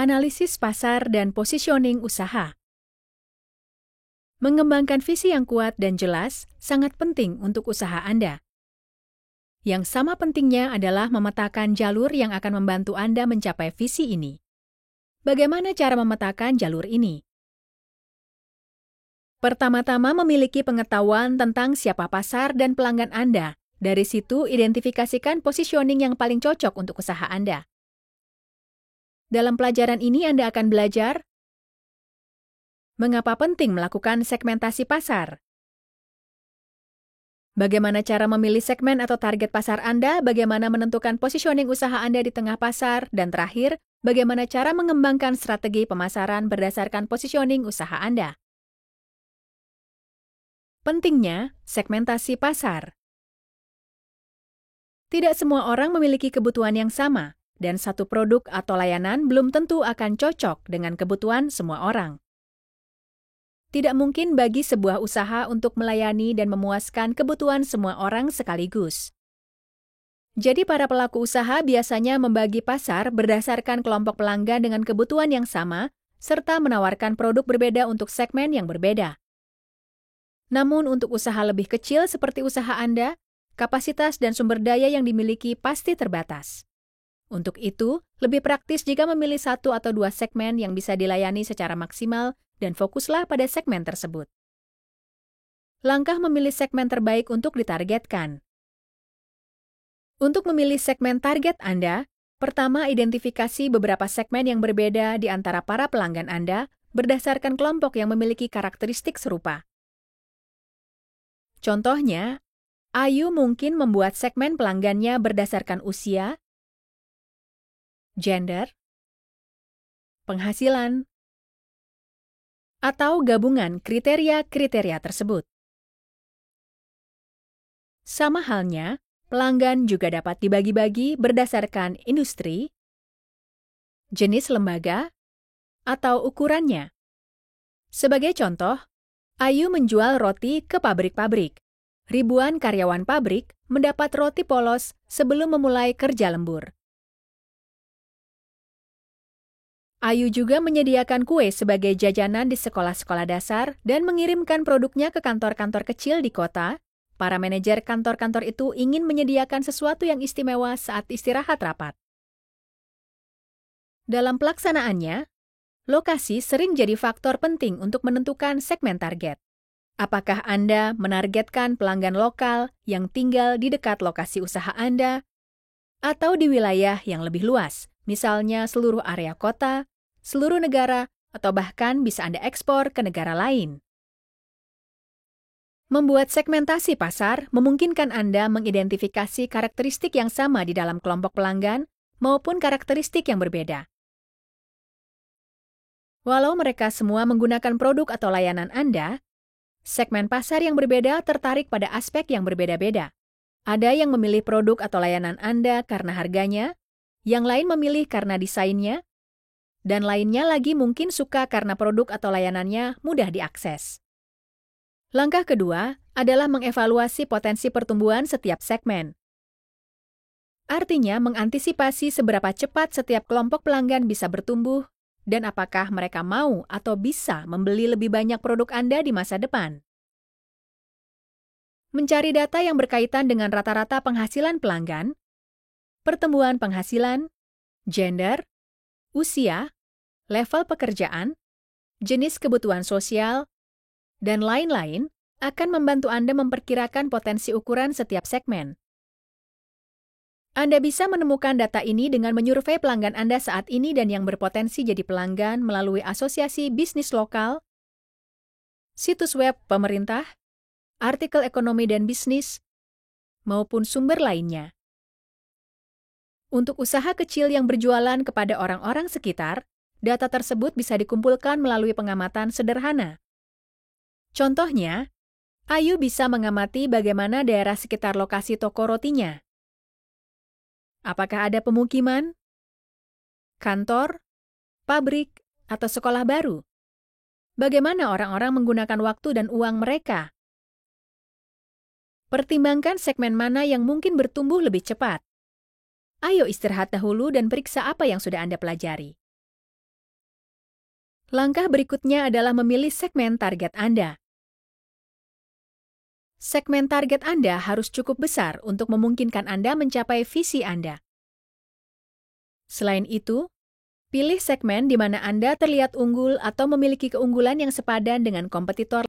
Analisis pasar dan positioning usaha. Mengembangkan visi yang kuat dan jelas sangat penting untuk usaha Anda. Yang sama pentingnya adalah memetakan jalur yang akan membantu Anda mencapai visi ini. Bagaimana cara memetakan jalur ini? Pertama-tama memiliki pengetahuan tentang siapa pasar dan pelanggan Anda. Dari situ, identifikasikan positioning yang paling cocok untuk usaha Anda. Dalam pelajaran ini Anda akan belajar mengapa penting melakukan segmentasi pasar, bagaimana cara memilih segmen atau target pasar Anda, bagaimana menentukan positioning usaha Anda di tengah pasar, dan terakhir, bagaimana cara mengembangkan strategi pemasaran berdasarkan positioning usaha Anda. Pentingnya segmentasi pasar. Tidak semua orang memiliki kebutuhan yang sama, dan satu produk atau layanan belum tentu akan cocok dengan kebutuhan semua orang. Tidak mungkin bagi sebuah usaha untuk melayani dan memuaskan kebutuhan semua orang sekaligus. Jadi para pelaku usaha biasanya membagi pasar berdasarkan kelompok pelanggan dengan kebutuhan yang sama, serta menawarkan produk berbeda untuk segmen yang berbeda. Namun untuk usaha lebih kecil seperti usaha Anda, kapasitas dan sumber daya yang dimiliki pasti terbatas. Untuk itu, lebih praktis jika memilih satu atau dua segmen yang bisa dilayani secara maksimal dan fokuslah pada segmen tersebut. Langkah memilih segmen terbaik untuk ditargetkan. Untuk memilih segmen target Anda, pertama identifikasi beberapa segmen yang berbeda di antara para pelanggan Anda berdasarkan kelompok yang memiliki karakteristik serupa. Contohnya, Ayu mungkin membuat segmen pelanggannya berdasarkan usia, gender, penghasilan, atau gabungan kriteria-kriteria tersebut. Sama halnya, pelanggan juga dapat dibagi-bagi berdasarkan industri, jenis lembaga, atau ukurannya. Sebagai contoh, Ayu menjual roti ke pabrik-pabrik. Ribuan karyawan pabrik mendapat roti polos sebelum memulai kerja lembur. Ayu juga menyediakan kue sebagai jajanan di sekolah-sekolah dasar dan mengirimkan produknya ke kantor-kantor kecil di kota. Para manajer kantor-kantor itu ingin menyediakan sesuatu yang istimewa saat istirahat rapat. Dalam pelaksanaannya, lokasi sering jadi faktor penting untuk menentukan segmen target. Apakah Anda menargetkan pelanggan lokal yang tinggal di dekat lokasi usaha Anda, atau di wilayah yang lebih luas, misalnya seluruh area kota, seluruh negara, atau bahkan bisa Anda ekspor ke negara lain? Membuat segmentasi pasar memungkinkan Anda mengidentifikasi karakteristik yang sama di dalam kelompok pelanggan maupun karakteristik yang berbeda. Walau mereka semua menggunakan produk atau layanan Anda, segmen pasar yang berbeda tertarik pada aspek yang berbeda-beda. Ada yang memilih produk atau layanan Anda karena harganya, yang lain memilih karena desainnya, dan lainnya lagi mungkin suka karena produk atau layanannya mudah diakses. Langkah kedua adalah mengevaluasi potensi pertumbuhan setiap segmen. Artinya mengantisipasi seberapa cepat setiap kelompok pelanggan bisa bertumbuh dan apakah mereka mau atau bisa membeli lebih banyak produk Anda di masa depan. Mencari data yang berkaitan dengan rata-rata penghasilan pelanggan, pertumbuhan penghasilan, gender, usia, level pekerjaan, jenis kebutuhan sosial, dan lain-lain akan membantu Anda memperkirakan potensi ukuran setiap segmen. Anda bisa menemukan data ini dengan menyurvei pelanggan Anda saat ini dan yang berpotensi jadi pelanggan melalui asosiasi bisnis lokal, situs web pemerintah, artikel ekonomi dan bisnis, maupun sumber lainnya. Untuk usaha kecil yang berjualan kepada orang-orang sekitar, data tersebut bisa dikumpulkan melalui pengamatan sederhana. Contohnya, Ayu bisa mengamati bagaimana daerah sekitar lokasi toko rotinya. Apakah ada pemukiman, kantor, pabrik, atau sekolah baru? Bagaimana orang-orang menggunakan waktu dan uang mereka? Pertimbangkan segmen mana yang mungkin bertumbuh lebih cepat. Ayo istirahat dahulu dan periksa apa yang sudah Anda pelajari. Langkah berikutnya adalah memilih segmen target Anda. Segmen target Anda harus cukup besar untuk memungkinkan Anda mencapai visi Anda. Selain itu, pilih segmen di mana Anda terlihat unggul atau memiliki keunggulan yang sepadan dengan kompetitor